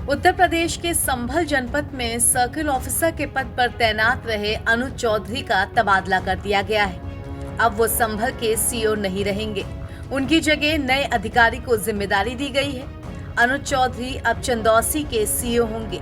उत्तर प्रदेश के संभल जनपद में सर्किल ऑफिसर के पद पर तैनात रहे अनुज चौधरी का तबादला कर दिया गया है। अब वो संभल के सीओ नहीं रहेंगे। उनकी जगह नए अधिकारी को जिम्मेदारी दी गई है। अनुज चौधरी अब चंदौसी के सीओ होंगे।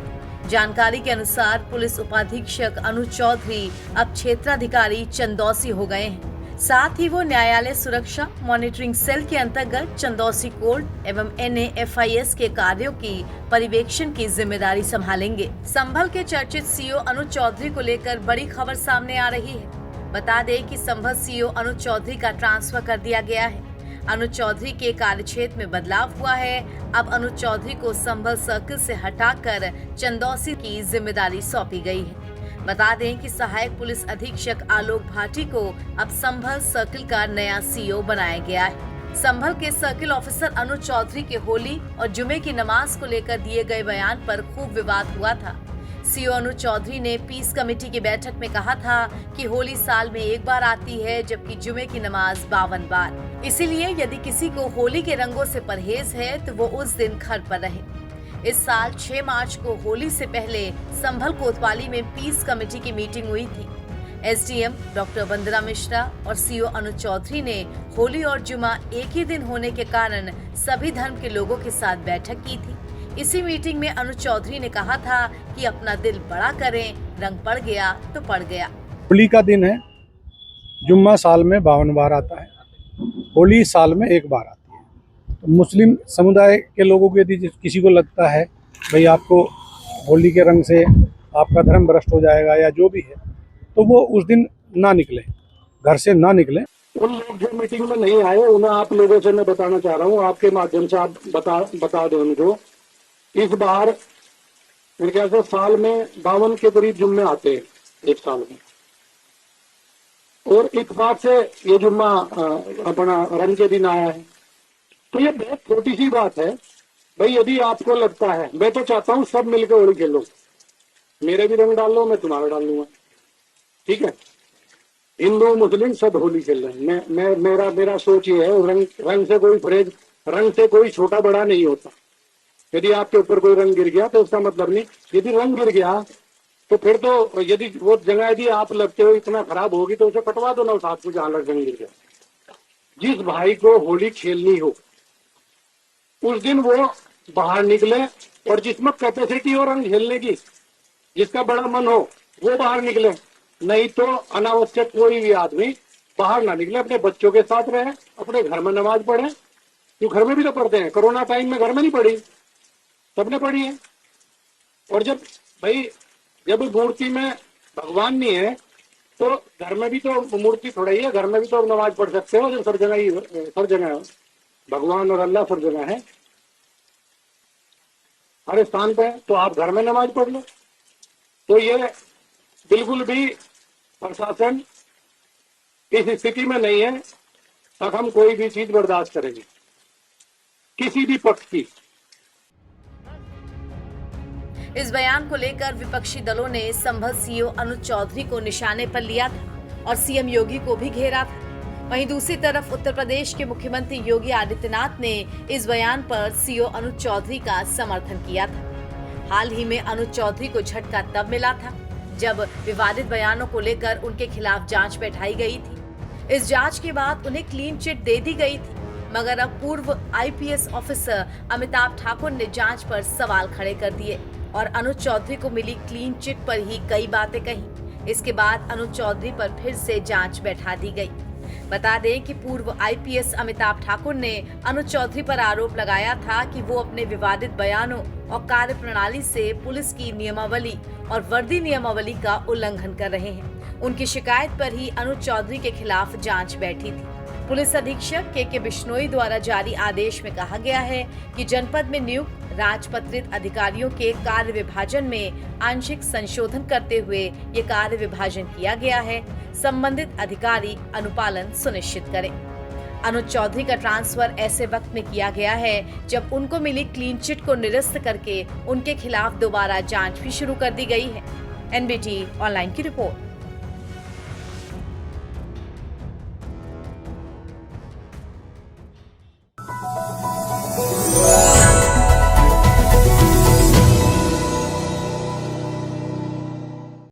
जानकारी के अनुसार पुलिस उपाधीक्षक अनुज चौधरी अब क्षेत्राधिकारी चंदौसी हो गए हैं। साथ ही वो न्यायालय सुरक्षा मॉनिटरिंग सेल के अंतर्गत चंदौसी कोर्ट एवं NAFIS के कार्यों की पर्यवेक्षण की जिम्मेदारी संभालेंगे। संभल के चर्चित सीओ अनुज चौधरी को लेकर बड़ी खबर सामने आ रही है। बता दें कि संभल सीओ अनुज चौधरी का ट्रांसफर कर दिया गया है। अनुज चौधरी के कार्यक्षेत्र में बदलाव हुआ है। अब अनुज चौधरी को संभल सर्किल से हटाकर चंदौसी की जिम्मेदारी सौंपी गई है। बता दें कि सहायक पुलिस अधीक्षक आलोक भाटी को अब संभल सर्किल का नया सीओ बनाया गया है। संभल के सर्किल ऑफिसर अनुज चौधरी के होली और जुमे की नमाज को लेकर दिए गए बयान पर खूब विवाद हुआ था। सीओ अनुज चौधरी ने पीस कमेटी की बैठक में कहा था कि होली साल में एक बार आती है, जबकि जुमे की नमाज 52 बार। इसीलिए यदि किसी को होली के रंगों से परहेज है तो वो उस दिन घर पर रहे। इस साल 6 मार्च को होली से पहले संभल कोतवाली में पीस कमेटी की मीटिंग हुई थी। SDM डॉक्टर वंदना मिश्रा और सीओ अनुज चौधरी ने होली और जुमा एक ही दिन होने के कारण सभी धर्म के लोगों के साथ बैठक की थी। इसी मीटिंग में अनुज चौधरी ने कहा था कि अपना दिल बड़ा करें, रंग पड़ गया तो पड़ गया। होली का दिन है, जुम्मा साल में 52 बार आता है, होली साल में एक बार आती है। तो मुस्लिम समुदाय के लोगों को यदि किसी को लगता है भाई आपको होली के रंग से आपका धर्म भ्रष्ट हो जाएगा या जो भी है, तो वो उस दिन ना निकले, घर से ना निकले। उन लोग जो मीटिंग में नहीं आए उन्हें आप लोगों से मैं बताना चाह रहा हूँ, आपके माध्यम से आप बता दें उनको। इस बार मेरे ख्याल से साल में 52 के करीब जुम्मे आते हैं एक साल में, और इत्तेफाक से ये जुम्मा अपना रंग के दिन आया है। तो ये बहुत छोटी सी बात है भाई। यदि आपको लगता है, मैं तो चाहता हूँ सब मिलकर होली खेलो, मेरे भी रंग डाल लो, मैं तुम्हारा डाल लूंगा, ठीक है। हिंदू मुस्लिम सब होली खेल रहे हैं। मैं मेरा सोच ये है, रंग से कोई परहेज, रंग से कोई छोटा बड़ा नहीं होता। यदि आपके ऊपर कोई रंग गिर गया तो उसका मतलब नहीं, यदि रंग गिर गया तो फिर तो यदि वो जगह यदि आप लगते हो इतना खराब होगी तो उसे कटवा दो ना उस हाथ को जहां रंग गिर गया। जिस भाई को होली खेलनी हो उस दिन वो बाहर निकले, और जिसमें कैपेसिटी हो रंग खेलने की, जिसका बड़ा मन हो वो बाहर निकले। नहीं तो अनावश्यक कोई भी आदमी बाहर ना निकले, अपने बच्चों के साथ रहे, अपने घर में नमाज पढ़े। क्यों, घर में भी तो पढ़ते हैं, कोरोना टाइम में घर में नहीं पढ़ी, सबने पढ़ी है। और जब मूर्ति में भगवान नहीं है तो घर में भी तो मूर्ति थोड़ा ही है, घर में भी तो नमाज पढ़ सकते हो। जब हर जगह भगवान और अल्लाह हर जगह है, हर स्थान पे, तो आप घर में नमाज पढ़ लो। तो ये बिल्कुल भी प्रशासन इस स्थिति में नहीं है तक हम कोई भी चीज बर्दाश्त करेंगे किसी भी पक्ष की। इस बयान को लेकर विपक्षी दलों ने संभल सीओ अनुज चौधरी को निशाने पर लिया था और सीएम योगी को भी घेरा था। वहीं दूसरी तरफ उत्तर प्रदेश के मुख्यमंत्री योगी आदित्यनाथ ने इस बयान पर सीओ अनुज चौधरी का समर्थन किया था। हाल ही में अनुज चौधरी को झटका तब मिला था जब विवादित बयानों को लेकर उनके खिलाफ जांच बैठाई गई थी। इस जांच के बाद उन्हें क्लीन चिट दे दी गई थी, मगर अब पूर्व IPS ऑफिसर अमिताभ ठाकुर ने जांच पर सवाल खड़े कर दिए और अनुज चौधरी को मिली क्लीन चिट पर ही कई बातें कही। इसके बाद अनुज चौधरी पर फिर से जांच बैठा दी गई। बता दें कि पूर्व IPS अमिताभ ठाकुर ने अनुज चौधरी पर आरोप लगाया था कि वो अपने विवादित बयानों और कार्यप्रणाली से पुलिस की नियमावली और वर्दी नियमावली का उल्लंघन कर रहे हैं। उनकी शिकायत पर ही अनुज चौधरी के खिलाफ जांच बैठी थी। पुलिस अधीक्षक के बिश्नोई द्वारा जारी आदेश में कहा गया है कि जनपद में नियुक्त राजपत्रित अधिकारियों के कार्य विभाजन में आंशिक संशोधन करते हुए ये कार्य विभाजन किया गया है। संबंधित अधिकारी अनुपालन सुनिश्चित करें। अनुज चौधरी का ट्रांसफर ऐसे वक्त में किया गया है जब उनको मिली क्लीन चिट को निरस्त करके उनके खिलाफ दोबारा जांच भी शुरू कर दी गई है। NBT ऑनलाइन की रिपोर्ट।